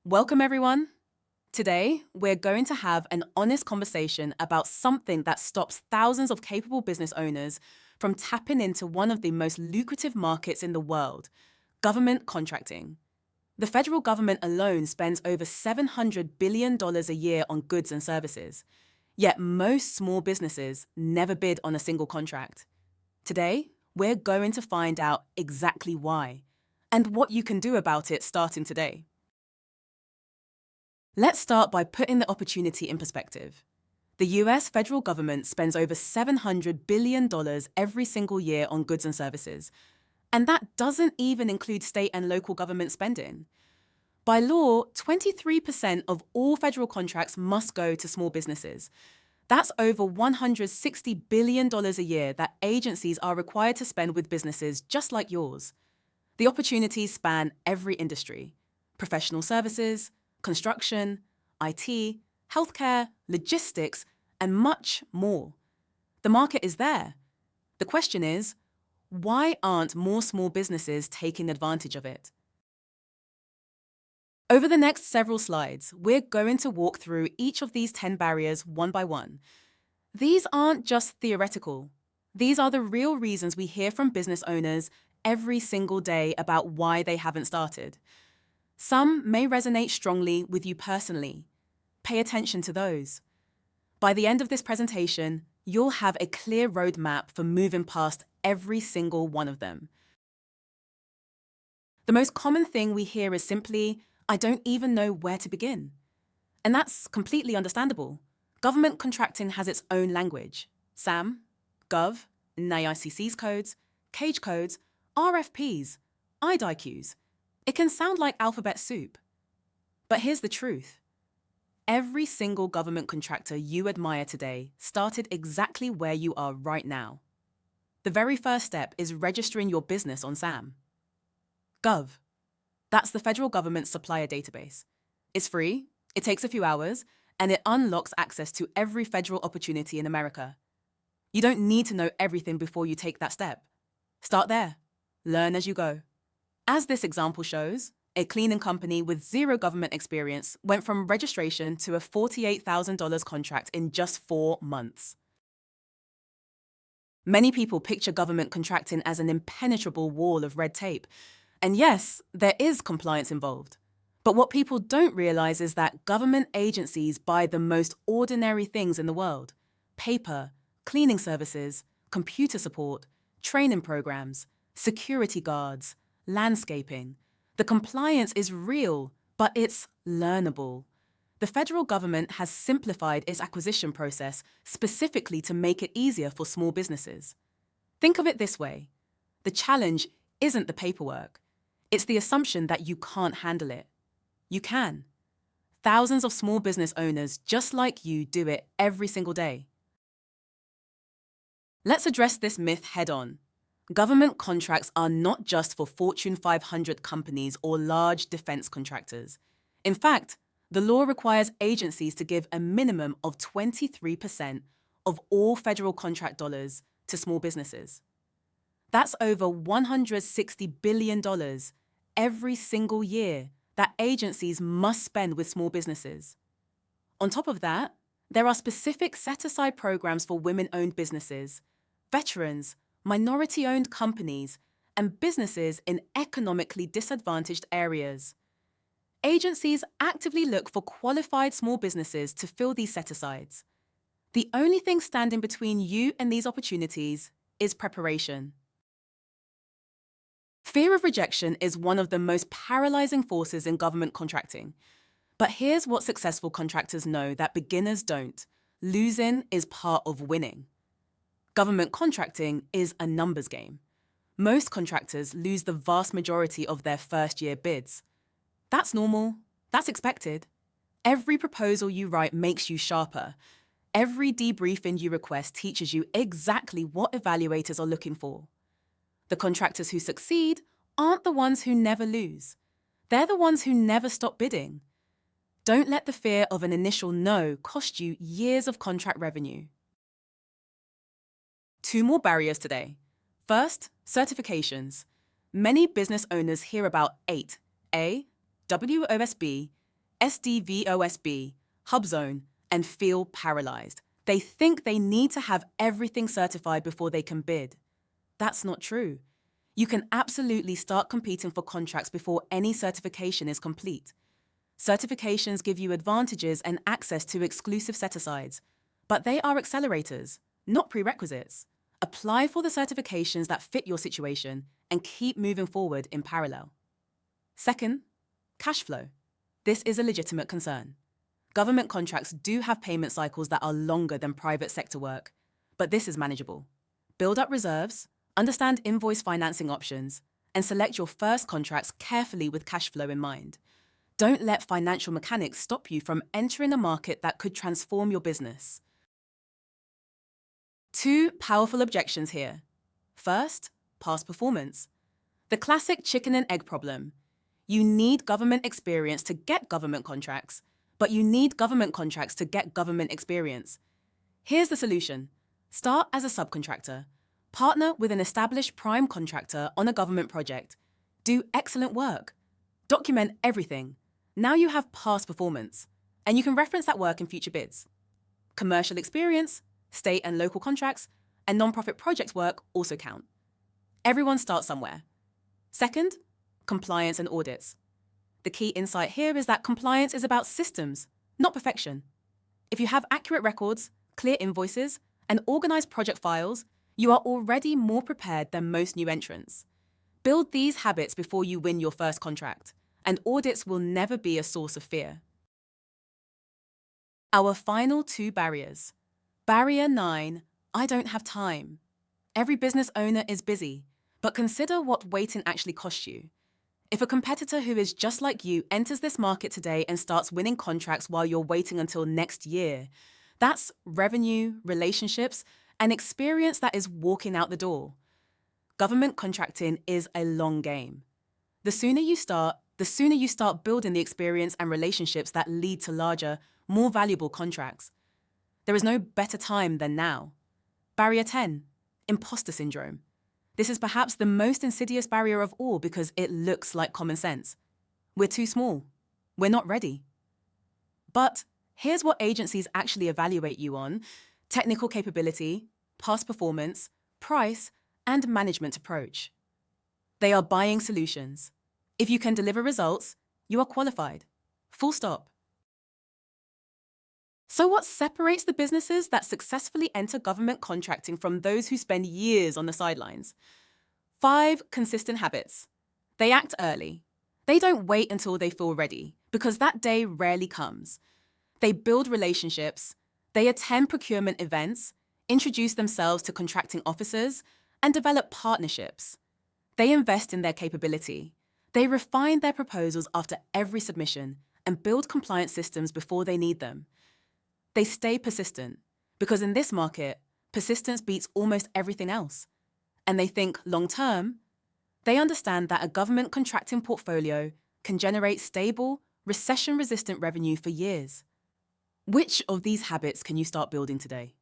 Welcome, everyone. Today, we're going to have an honest conversation about something that stops thousands of capable business owners from tapping into one of the most lucrative markets in the world: government contracting. The federal government alone spends over $700 billion a year on goods and services, yet most small businesses never bid on a single contract. Today, we're going to find out exactly why and what you can do about it starting today. Let's start by putting the opportunity in perspective. The US federal government spends over $700 billion every single year on goods and services, and that doesn't even include state and local government spending. By law, 23% of all federal contracts must go to small businesses. That's over $160 billion a year that agencies are required to spend with businesses just like yours. The opportunities span every industry: professional services, construction, IT, healthcare, logistics, and much more. The market is there. The question is, why aren't more small businesses taking advantage of it? Over the next several slides, we're going to walk through each of these 10 barriers one by one. These aren't just theoretical. These are the real reasons we hear from business owners every single day about why they haven't started. Some may resonate strongly with you personally. Pay attention to those. By the end of this presentation, you'll have a clear roadmap for moving past every single one of them. The most common thing we hear is simply, "I don't even know where to begin." And that's completely understandable. Government contracting has its own language: SAM, Gov, NAICC's codes, CAGE codes, RFPs, IDIQs. It can sound like alphabet soup. But here's the truth. Every single government contractor you admire today started exactly where you are right now. The very first step is registering your business on SAM. Gov. That's the federal government's supplier database. It's free, it takes a few hours, and it unlocks access to every federal opportunity in America. You don't need to know everything before you take that step. Start there. Learn as you go. As this example shows, a cleaning company with zero government experience went from registration to a $48,000 contract in just 4 months. Many people picture government contracting as an impenetrable wall of red tape. And yes, there is compliance involved. But what people don't realize is that government agencies buy the most ordinary things in the world: paper, cleaning services, computer support, training programs, security guards, landscaping. The compliance is real, but it's learnable. The federal government has simplified its acquisition process specifically to make it easier for small businesses. Think of it this way: the challenge isn't the paperwork. It's the assumption that you can't handle it. You can. Thousands of small business owners just like you do it every single day. Let's address this myth head-on. Government contracts are not just for Fortune 500 companies or large defense contractors. In fact, the law requires agencies to give a minimum of 23% of all federal contract dollars to small businesses. That's over $160 billion every single year that agencies must spend with small businesses. On top of that, there are specific set-aside programs for women-owned businesses, veterans, minority-owned companies, and businesses in economically disadvantaged areas. Agencies actively look for qualified small businesses to fill these set-asides. The only thing standing between you and these opportunities is preparation. Fear of rejection is one of the most paralyzing forces in government contracting. But here's what successful contractors know that beginners don't: losing is part of winning. Government contracting is a numbers game. Most contractors lose the vast majority of their first-year bids. That's normal. That's expected. Every proposal you write makes you sharper. Every debriefing you request teaches you exactly what evaluators are looking for. The contractors who succeed aren't the ones who never lose. They're the ones who never stop bidding. Don't let the fear of an initial no cost you years of contract revenue. 2 more barriers today. First, certifications. Many business owners hear about 8, A, WOSB, SDVOSB, HubZone, and feel paralyzed. They think they need to have everything certified before they can bid. That's not true. You can absolutely start competing for contracts before any certification is complete. Certifications give you advantages and access to exclusive set-asides, but they are accelerators, not prerequisites. Apply for the certifications that fit your situation and keep moving forward in parallel. Second, cash flow. This is a legitimate concern. Government contracts do have payment cycles that are longer than private sector work, but this is manageable. Build up reserves, understand invoice financing options, and select your first contracts carefully with cash flow in mind. Don't let financial mechanics stop you from entering a market that could transform your business. Two powerful objections here. First, past performance. The classic chicken and egg problem. You need government experience to get government contracts, but you need government contracts to get government experience. Here's the solution. Start as a subcontractor. Partner with an established prime contractor on a government project. Do excellent work. Document everything. Now you have past performance, and you can reference that work in future bids. Commercial experience, state and local contracts, and non-profit project work also count. Everyone starts somewhere. Second, compliance and audits. The key insight here is that compliance is about systems, not perfection. If you have accurate records, clear invoices, and organized project files, you are already more prepared than most new entrants. Build these habits before you win your first contract, and audits will never be a source of fear. Our final two barriers. Barrier 9, I don't have time. Every business owner is busy, but consider what waiting actually costs you. If a competitor who is just like you enters this market today and starts winning contracts while you're waiting until next year, that's revenue, relationships, and experience that is walking out the door. Government contracting is a long game. The sooner you start building the experience and relationships that lead to larger, more valuable contracts. There is no better time than now. Barrier 10, imposter syndrome. This is perhaps the most insidious barrier of all because it looks like common sense. We're too small. We're not ready. But here's what agencies actually evaluate you on: technical capability, past performance, price, and management approach. They are buying solutions. If you can deliver results, you are qualified. Full stop. So what separates the businesses that successfully enter government contracting from those who spend years on the sidelines? 5 consistent habits. They act early. They don't wait until they feel ready, because that day rarely comes. They build relationships. They attend procurement events, introduce themselves to contracting officers, and develop partnerships. They invest in their capability. They refine their proposals after every submission and build compliance systems before they need them. They stay persistent, because in this market, persistence beats almost everything else. And they think long-term. They understand that a government contracting portfolio can generate stable, recession-resistant revenue for years. Which of these habits can you start building today?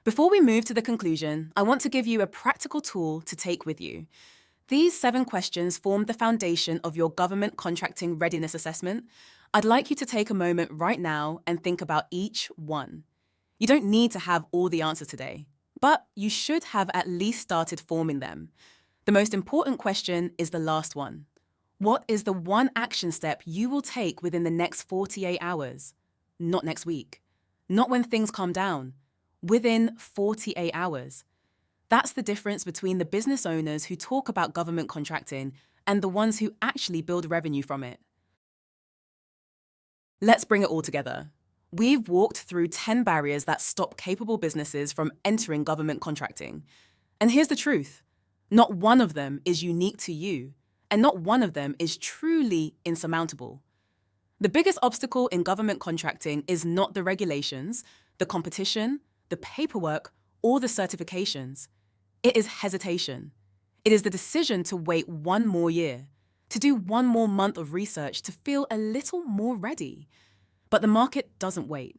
Before we move to the conclusion, I want to give you a practical tool to take with you. These 7 questions form the foundation of your government contracting readiness assessment. I'd like you to take a moment right now and think about each one. You don't need to have all the answers today, but you should have at least started forming them. The most important question is the last one. What is the one action step you will take within the next 48 hours? Not next week. Not when things calm down. Within 48 hours. That's the difference between the business owners who talk about government contracting and the ones who actually build revenue from it. Let's bring it all together. We've walked through 10 barriers that stop capable businesses from entering government contracting. And here's the truth. Not one of them is unique to you, and not one of them is truly insurmountable. The biggest obstacle in government contracting is not the regulations, the competition, the paperwork, or the certifications. It is hesitation. It is the decision to wait one more year, to do one more month of research to feel a little more ready. But the market doesn't wait.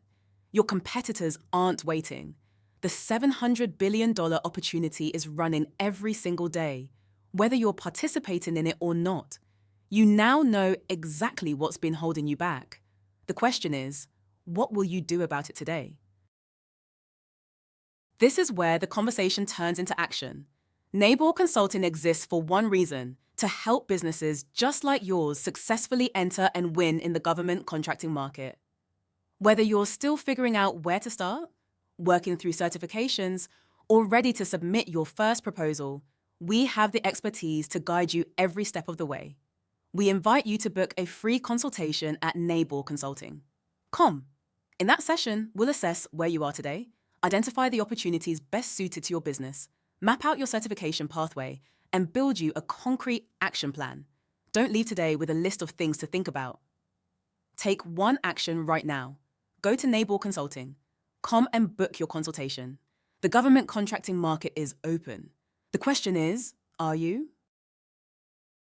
Your competitors aren't waiting. The $700 billion opportunity is running every single day, whether you're participating in it or not. You now know exactly what's been holding you back. The question is, what will you do about it today? This is where the conversation turns into action. Nabor Consulting exists for one reason: to help businesses just like yours successfully enter and win in the government contracting market. Whether you're still figuring out where to start, working through certifications, or ready to submit your first proposal, we have the expertise to guide you every step of the way. We invite you to book a free consultation at Nabor Consulting. In that session, we'll assess where you are today, identify the opportunities best suited to your business, map out your certification pathway, and build you a concrete action plan. Don't leave today with a list of things to think about. Take one action right now. Go to Nabor Consulting. Come and book your consultation. The government contracting market is open. The question is, are you?